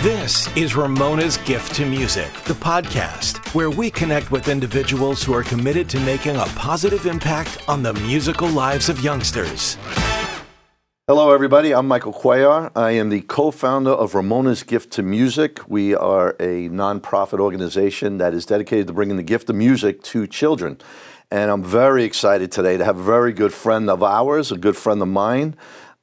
This is Ramona's Gift to Music, the podcast where we connect with individuals who are committed to making a positive impact on the musical lives of youngsters. Hello, everybody. I'm Michael Cuellar. I am the co-founder of Ramona's Gift to Music. We are a nonprofit organization that is dedicated to bringing the gift of music to children. And I'm very excited today to have a very good friend of ours, a good friend of mine,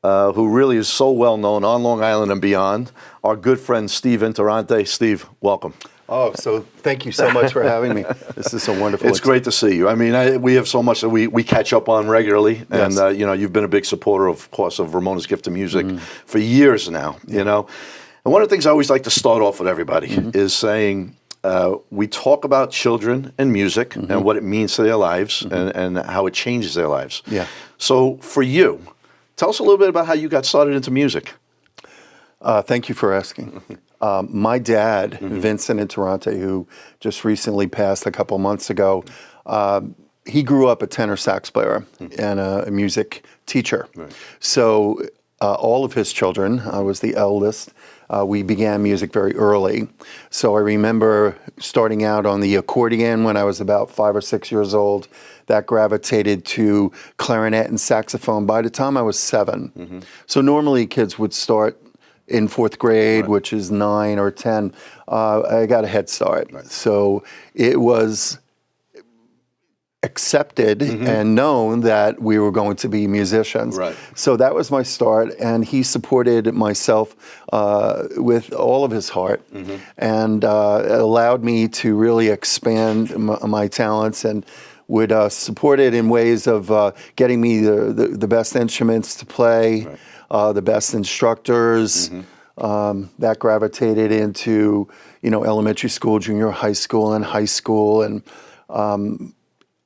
who really is so well known on Long Island and beyond, our good friend Steve Interrante. Steve, welcome. Oh, so thank you so much for having me. This is so wonderful. It's great to see you. I mean, we have so much that we catch up on regularly, and Yes. you've been a big supporter, of course, of Ramona's Gift to Music for years now. You know, and one of the things I always like to start off with everybody is saying we talk about children and music and what it means to their lives and how it changes their lives. Yeah. So for you, tell us a little bit about how you got started into music. Thank you for asking. My dad, Vincent Interrante, who just recently passed a couple months ago, he grew up a tenor sax player and a music teacher. Right. So all of his children, I was the eldest, we began music very early. So I remember starting out on the accordion when I was about 5 or 6 years old. That gravitated to clarinet and saxophone by the time I was 7. So normally kids would start in 4th grade, which is 9 or 10. I got a head start. So it was accepted and known that we were going to be musicians. Right. So that was my start, and he supported myself with all of his heart and allowed me to really expand my talents and would support it in ways of getting me the best instruments to play, the best instructors. That gravitated into, elementary school, junior high school, and high school. And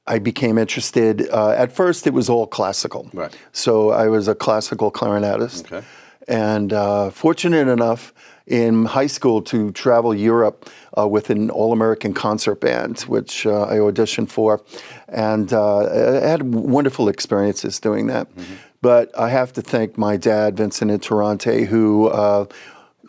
I became interested. At first, it was all classical. Right. So I was a classical clarinetist. Okay. And fortunate enough in high school to travel Europe with an all-American concert band, which I auditioned for. And I had wonderful experiences doing that. But I have to thank my dad, Vincent Interrante, who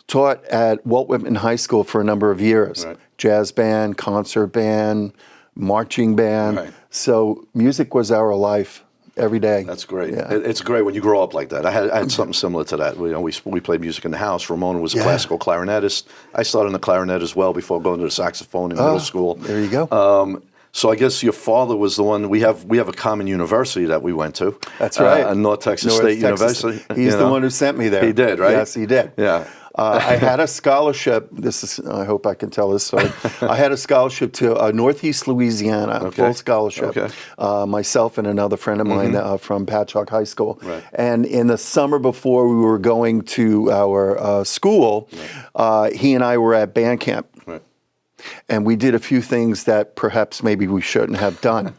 taught at Walt Whitman High School for a number of years. Right. Jazz band, concert band, marching band. Right. So music was our life every day. That's great. Yeah. It's great when you grow up like that. I had something similar to that. We played music in the house. Ramona was a classical clarinetist. I started in the clarinet as well before going to the saxophone in middle school. There you go. So I guess your father was the one. We have a common university that we went to. That's right. North Texas State University. He's the one who sent me there. He did, right? Yes, he did. Yeah. I had a scholarship. I hope I can tell this story. I had a scholarship to Northeast Louisiana, full scholarship. Okay. Myself and another friend of mine from Patchogue High School. Right. And in the summer before we were going to our school, he and I were at band camp. Right. And we did a few things that perhaps maybe we shouldn't have done.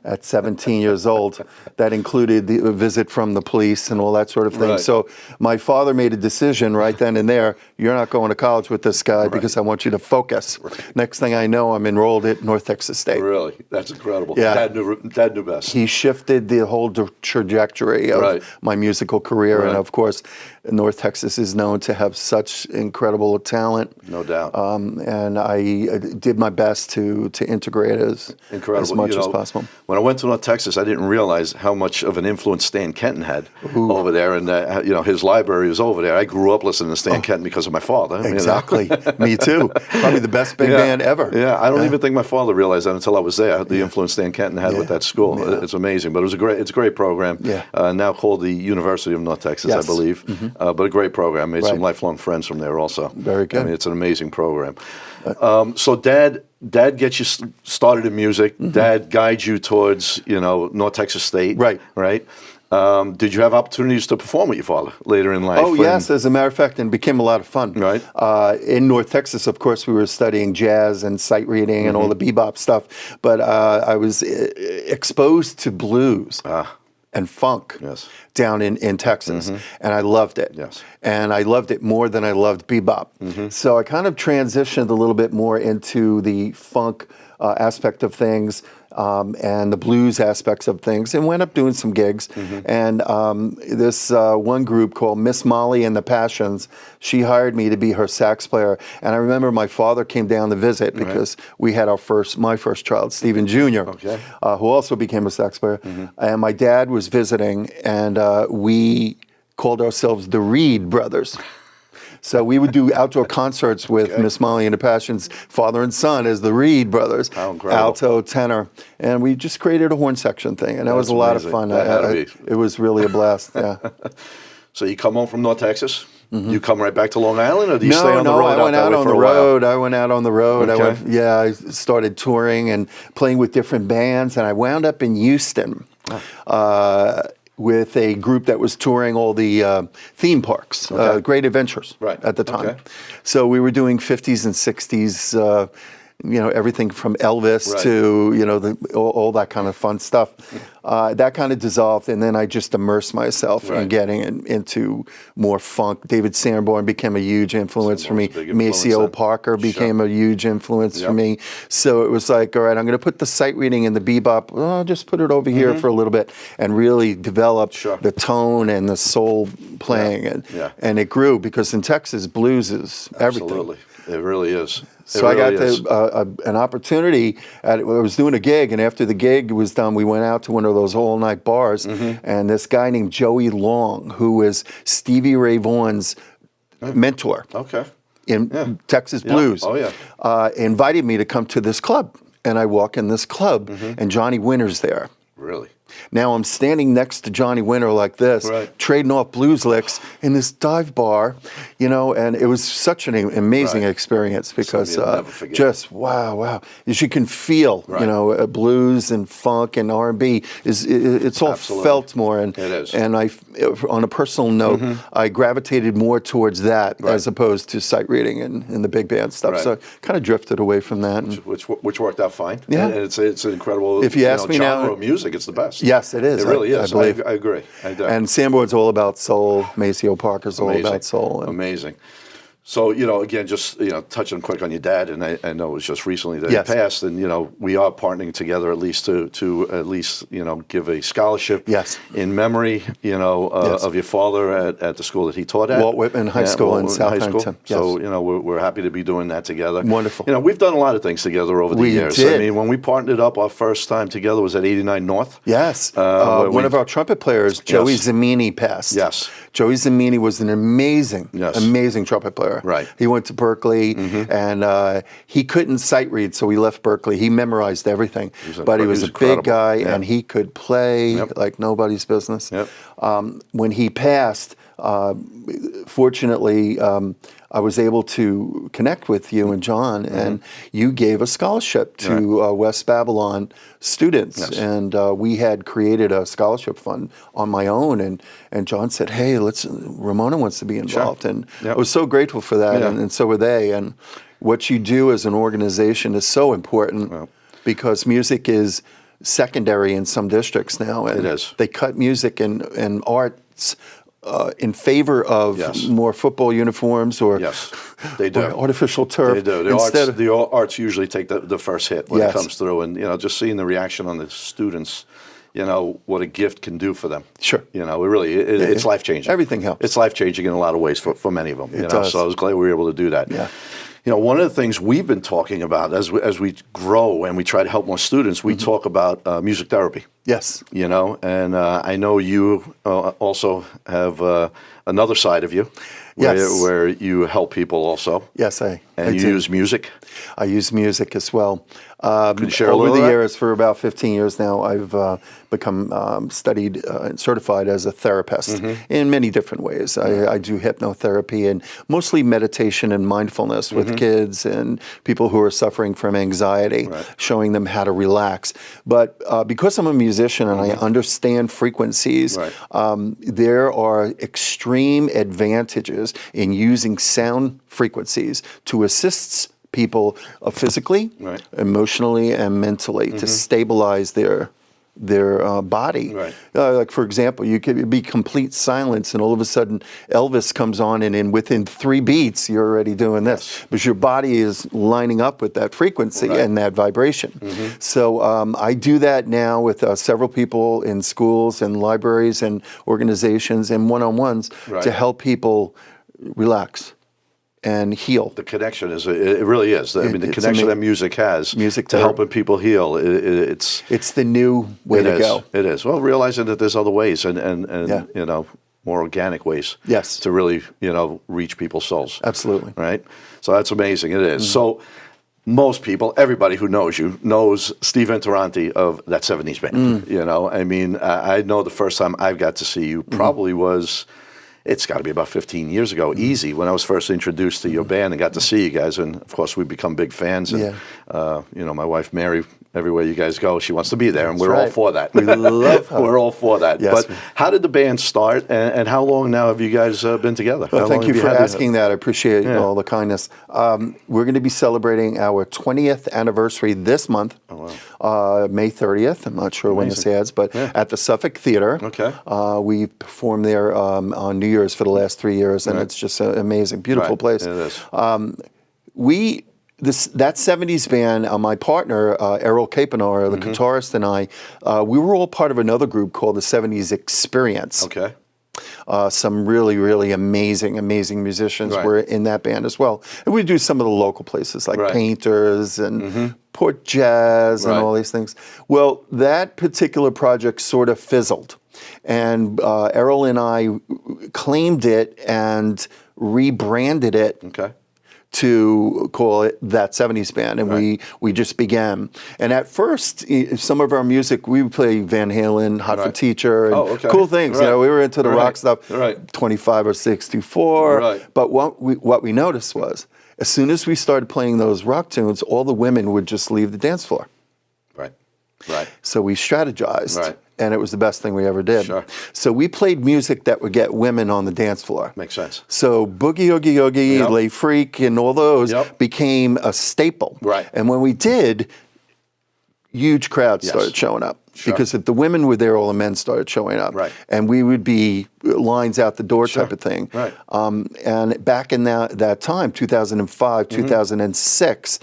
At 17 years old, that included a visit from the police and all that sort of thing. Right. So my father made a decision right then and there, you're not going to college with this guy because I want you to focus. Right. Next thing I know, I'm enrolled at North Texas State. Really? That's incredible. Yeah. Dad knew best. He shifted the whole trajectory of my musical career. Right. And of course, North Texas is known to have such incredible talent. No doubt. And I did my best to integrate as much as possible. When I went to North Texas, I didn't realize how much of an influence Stan Kenton had over there, and his library was over there. I grew up listening to Stan Kenton because of my father. Exactly, me too. Probably the best big band ever. Yeah, I don't even think my father realized that until I was there. The influence Stan Kenton had with that school, it's amazing. But it's a great program. Yeah. Now called the University of North Texas, I believe. But a great program. Made some lifelong friends from there also. Very good. I mean, it's an amazing program. So Dad gets you started in music. Dad guides you towards, North Texas State. Right. Right. Did you have opportunities to perform with your father later in life? Oh, yes, as a matter of fact, and it became a lot of fun. Right. In North Texas, of course, we were studying jazz and sight reading and all the bebop stuff, but I was exposed to blues. And funk down in Texas, and I loved it. Yes. And I loved it more than I loved bebop. So I kind of transitioned a little bit more into the funk aspect of things. and the blues aspects of things, and went up doing some gigs. And this one group called Miss Molly and the Passions, she hired me to be her sax player. And I remember my father came down to visit because we had my first child, Stephen Jr., who also became a sax player. And my dad was visiting, and we called ourselves the Reed Brothers. So we would do outdoor concerts with Miss Molly and the Passions, father and son, as the Reed Brothers, alto, tenor, and we just created a horn section thing, and that was a lot of fun. It was really a blast. Yeah. So you come home from North Texas. You come right back to Long Island, or do you stay on the road? No, I went out on the road. I went out on the road. Okay. I started touring and playing with different bands, and I wound up in Houston. With a group that was touring all the theme parks, Great Adventures at the time. So we were doing 50s and 60s, everything from Elvis to, all that kind of fun stuff. That kind of dissolved, and then I just immersed myself in getting into more funk. David Sanborn became a huge influence for me. Maceo Parker became a huge influence for me. So it was like, all right, I'm going to put the sight reading and the bebop, I'll just put it over here for a little bit and really develop the tone and the soul playing. And it grew, because in Texas, blues is everything. Absolutely. It really is. So I got an opportunity. I was doing a gig, and after the gig was done, we went out to one of those all-night bars, and this guy named Joey Long, who was Stevie Ray Vaughan's mentor in Texas blues, invited me to come to this club. And I walk in this club, and Johnny Winter's there. Really? Now I'm standing next to Johnny Winter like this, trading off blues licks in this dive bar, and it was such an amazing experience, because just wow, as you can feel, blues and funk and R&B it's all felt more, and it is. And I, on a personal note, I gravitated more towards that as opposed to sight reading and the big band stuff. So I kind of drifted away from that, which worked out fine. Yeah, and it's an incredible. If you ask me genre now, of music, it's the best. Yes, it is. It really is. I believe. I agree. And Sanborn's all about soul. Maceo Parker's all about soul. Amazing. So, again, just, touching quick on your dad, and I know it was just recently that he passed, and, we are partnering together at least to at least, give a scholarship in memory, of your father at the school that he taught at. Walt Whitman High School in Southampton. So, we're happy to be doing that together. Wonderful. We've done a lot of things together over the years. Did. I mean, when we partnered up our first time together was at 89 North. Yes. One of our trumpet players, Joey Zamini, passed. Yes. Joey Zamini was an amazing trumpet player. Right. He went to Berkeley, and he couldn't sight read, so he left Berkeley. He memorized everything, but he was a big guy, and he could play like nobody's business. When he passed, fortunately, I was able to connect with you and John, and you gave a scholarship to West Babylon students, and we had created a scholarship fund on my own, and John said, hey, Ramona wants to be involved, and I was so grateful for that, and so were they, and what you do as an organization is so important, because music is secondary in some districts now, and it is. They cut music and arts in favor of more football uniforms or, they do. or artificial turf. They do. The arts usually take the first hit when it comes through, and just seeing the reaction on the students, what a gift can do for them. Sure. It's life-changing. Everything helps. It's life-changing in a lot of ways for many of them. It does. So I was glad we were able to do that. Yeah. One of the things we've been talking about as we grow and we try to help more students, we talk about music therapy. Yes. And I know you also have another side of you where you help people also. Yes, I do. Use music. I use music as well. Could you share a over little the of that? years, for about 15 years now, I've become studied and certified as a therapist in many different ways. I do hypnotherapy and mostly meditation and mindfulness with kids and people who are suffering from anxiety, showing them how to relax. But because I'm a musician and I understand frequencies, there are extreme advantages in using sound frequencies to assist people physically, emotionally, and mentally to stabilize their their body. Right. Like, for example, you could be complete silence, and all of a sudden Elvis comes on, and within 3 beats, you're already doing this. Because your body is lining up with that frequency and that vibration. So I do that now with several people in schools and libraries and organizations and one-on-ones to help people relax and heal. The connection is, it really is. I mean, the connection that music has to helping people heal, it's the new way to go. It is. Well, realizing that there's other ways and you know, more organic ways to really, you know, reach people's souls. Absolutely. Right? So that's amazing. It is. So most people, everybody who knows you, knows Steve Interrante of that 70s band. You know, I mean, I know the first time I got to see you probably was... It's got to be about 15 years ago, easy, when I was first introduced to your band and got to see you guys. And, of course, we've become big fans. And, you know, my wife, Mary, everywhere you guys go, she wants to be there, and we're all for that. We love her. We're all for that. Yes. But how did the band start, and how long now have you guys been together? Well, thank you for asking that. I appreciate all the kindness. We're going to be celebrating our 20th anniversary this month, May 30th. I'm not sure when this airs, but at the Suffolk Theater. Okay. We performed there on New Year's for the last 3 years, and it's just an amazing, beautiful place. It is. That 70s band, my partner, Errol Capenar, the guitarist, and I, we were all part of another group called the 70s Experience. Okay. Some really, really amazing musicians were in that band as well. And we do some of the local places like Painters and Port Jazz and all these things. Well, that particular project sort of fizzled. And Errol and I claimed it and rebranded it to call it That 70s Band, and we just began. And at first, some of our music, we would play Van Halen, Hot for Teacher, and cool things. You know, we were into the rock stuff, 25 or 64. But what we noticed was, as soon as we started playing those rock tunes, all the women would just leave the dance floor. So we strategized. And it was the best thing we ever did. So we played music that would get women on the dance floor. Makes sense. So Boogie Oogie Oogie, Lay Freak, and all those became a staple. And when we did, huge crowds started showing up. Because if the women were there, all the men started showing up. And we would be lines out the door type of thing. And back in that time, 2005, 2006,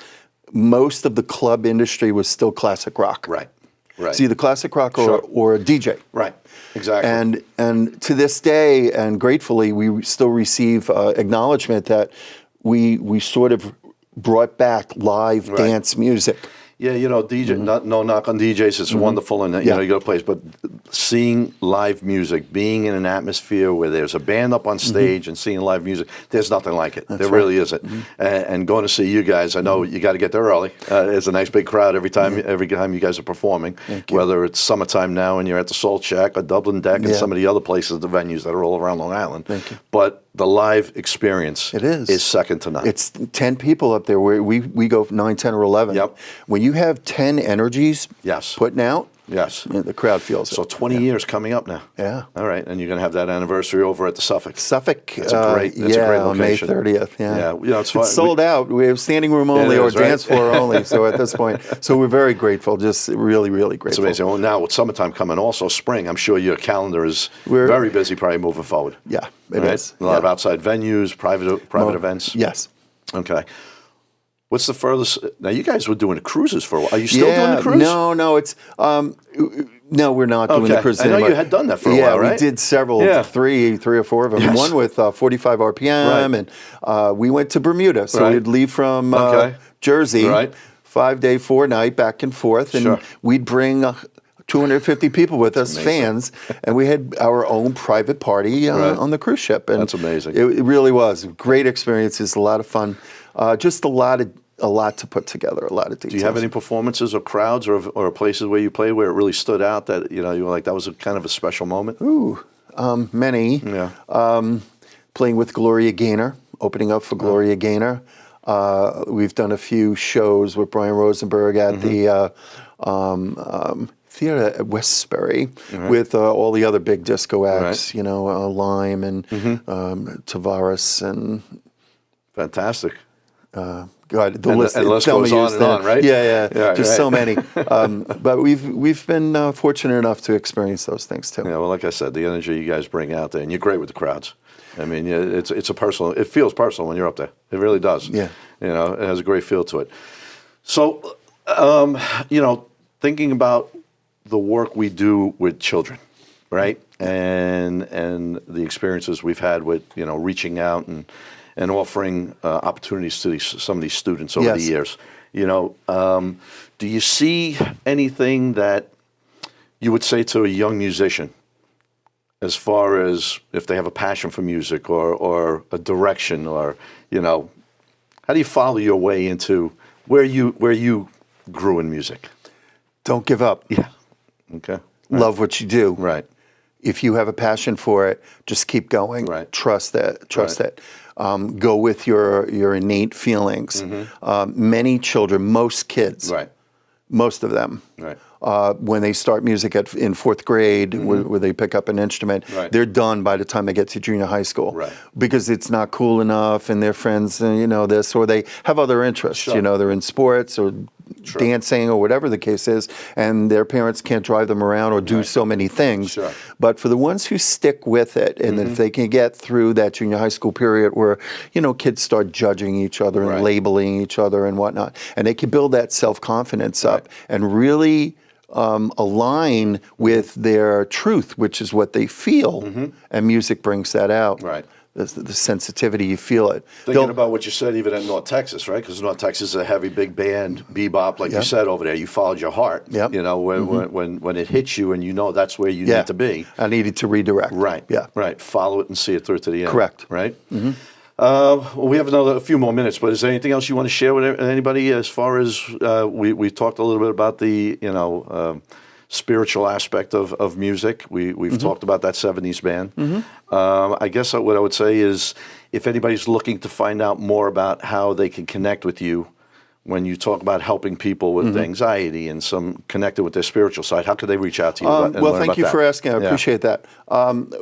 most of the club industry was still classic rock. It's either classic rock or a DJ. Exactly. And to this day, and gratefully, we still receive acknowledgement that we sort of brought back live dance music. Yeah, you know, DJ. No knock on DJs. It's wonderful, and you know, you go to places. But seeing live music, being in an atmosphere where there's a band up on stage and seeing live music, there's nothing like it. There really isn't. And going to see you guys, I know you got to get there early. There's a nice big crowd every time you guys are performing. Whether it's summertime now and you're at the Salt Shack or Dublin Deck and some of the other places, the venues that are all around Long Island. But the live experience is second to none. It's 10 people up there. We go 9, 10, or 11. When you have 10 energies putting out, the crowd feels it. So 20 years coming up now. All right, and you're going to have that anniversary over at the Suffolk. That's a great location. On May 30th. You know, it's sold out. We have standing room only or dance floor only. So at this point, so we're very grateful. Just really, really grateful. It's amazing. Well, now with summertime coming, also spring, I'm sure your calendar is very busy. Probably moving forward. It is. A lot of outside venues, private events. Okay. What's the furthest? Now, you guys were doing the cruises for a while. Are you still doing the cruise? No, it's no, we're not doing the cruises anymore. I know you had done that for a while, right? Yeah, we did several, three or four of them. One with 45 RPM, and we went to Bermuda. So we'd leave from Jersey, 5-day, 4-night, back and forth, and we'd bring 250 people with us, fans, and we had our own private party on the cruise ship. And that's amazing. It really was. Great experiences, a lot of fun. Just a lot to put together, a lot of details. Do you have any performances or crowds or places where you play where it really stood out that, you know, you were like, that was a kind of a special moment? Many. Playing with Gloria Gaynor, opening up for Gloria Gaynor. We've done a few shows with Brian Rosenberg at the theater at Westbury with all the other big disco acts, you know, Lime and Tavares and... Fantastic. God, the And list, the list tell goes me on yours and then. on, right? Yeah, Yeah, just right. so many. But we've been fortunate enough to experience those things too. Yeah, well, like I said, the energy you guys bring out there, and you're great with the crowds. I mean, it's a personal. It feels personal when you're up there. It really does. Yeah. You know, it has a great feel to it. So, you know, thinking about the work we do with children, right, and the experiences we've had with, you know, reaching out and offering opportunities to some of these students over the Yes. years. You know, do you see anything that you would say to a young musician, as far as if they have a passion for music or a direction, or, you know, how do you follow your way into where you grew in music? Don't give up. Yeah. Okay. Love what you do. Right. If you have a passion for it, just keep going. Right. Trust that. Trust Right. it. Go with your innate feelings. Many children, most kids, Right. most of them, Right. when they start music in fourth grade, where they pick up an instrument, Right. they're done by the time they get to junior high school. Right. Because it's not cool enough, and their friends, you know, this, or they have other interests. Sure. You know, they're in sports or dancing or whatever the case is, and their parents can't drive them around or do so many things. Sure. But for the ones who stick with it, and if they can get through that junior high school period where, you know, kids start judging each other and Right. labeling each other and whatnot, and they can build that self-confidence up and really align with their truth, which is what they feel, and music brings that out. Right. The sensitivity, you feel it. Thinking about what you said, even at North Texas, right? Because North Texas is a heavy, big band, bebop, like you said over there. You followed your heart. Yep. You know, when it hits you, and you know that's where you Yeah. need to be. I needed to redirect. Right. Yeah. Right. Follow it and see it through to the end. Correct. Right. Well, we have a few more minutes, but is there anything else you want to share with anybody as far as we talked a little bit about the, you know, spiritual aspect of music. We've talked about that 70s band. I guess what I would say is, if anybody's looking to find out more about how they can connect with you when you talk about helping people with anxiety and some connected with their spiritual side, how could they reach out to you? And Well, learn thank about you that? for asking. I Yeah. appreciate that.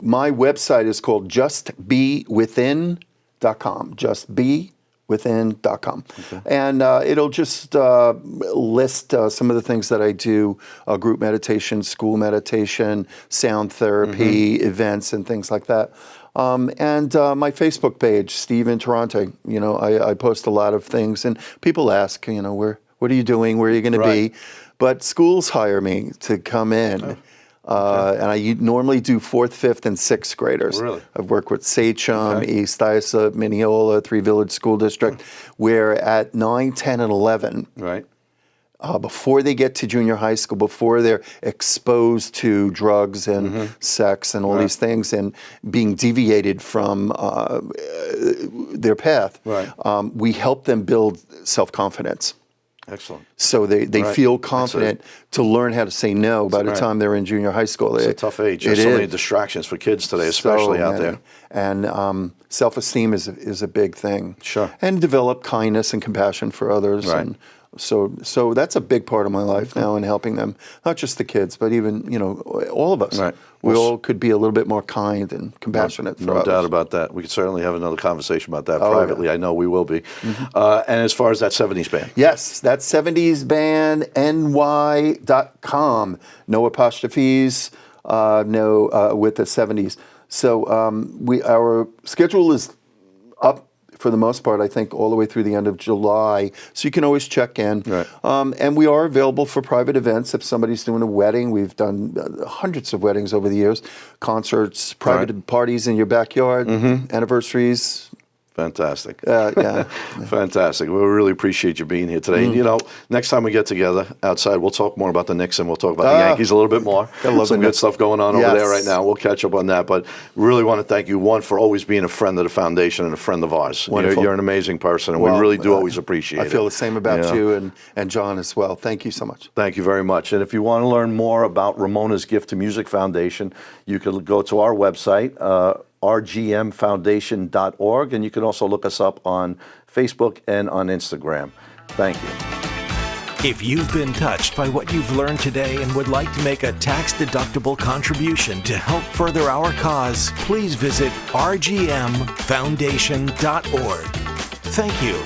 My website is called justbewithin.com. Justbewithin.com. And it'll just list some of the things that I do, group meditation, school meditation, sound therapy, events, and things like that. And my Facebook page, Steve Interrante. You know, I post a lot of things, and people ask, you know, what are you doing? Where are you going to Right. be? But schools hire me to come in. And I normally do 4th, 5th, and 6th graders. Really? I've worked with Sachem, East Isa, Mineola, Three Village School District, where at 9, 10, and 11, Right. before they get to junior high school, before they're exposed to drugs and sex and all these things and being deviated from their path, we help them build self-confidence. Excellent. So they Right. feel confident to learn how to say no by the time they're in junior high school. It's a tough age. There's so many distractions for kids today, especially out there. And self-esteem is a big thing. Sure. And develop kindness and compassion for others. Right. And so that's a big part of my life now in helping them, not just the kids, but even, you know, all of us. Right. We all could be a little bit more kind and compassionate for No others. doubt about that. We could certainly have another conversation about that privately. I know we will be. And as far as that 70s band. Yes, that's 70s band ny.com. No apostrophes, no with the 70s. So our schedule is up for the most part, I think, all the way through the end of July. So you can always check in. Right. And we are available for private events. If somebody's doing a wedding, we've done hundreds of weddings over the years, concerts, private parties in your backyard, anniversaries. Fantastic. Yeah. Fantastic. We really appreciate you being here today. And, you know, next time we get together outside, we'll talk more about the Knicks and we'll talk about the Yankees a little bit more. love Some the good Knicks. stuff going on over there right now. We'll catch up on that. But really want to thank you, one, for always being a friend of the foundation and a friend of ours. Wonderful. You're an amazing person, and we really do always appreciate it. I feel the same about Yeah. you and John as well. Thank you so much. Thank you very much. And if you want to learn more about Ramona's Gift to Music Foundation, you can go to our website, rgmfoundation.org, and you can also look us up on Facebook and on Instagram. Thank you. If you've been touched by what you've learned today and would like to make a tax-deductible contribution to help further our cause, please visit rgmfoundation.org. Thank you.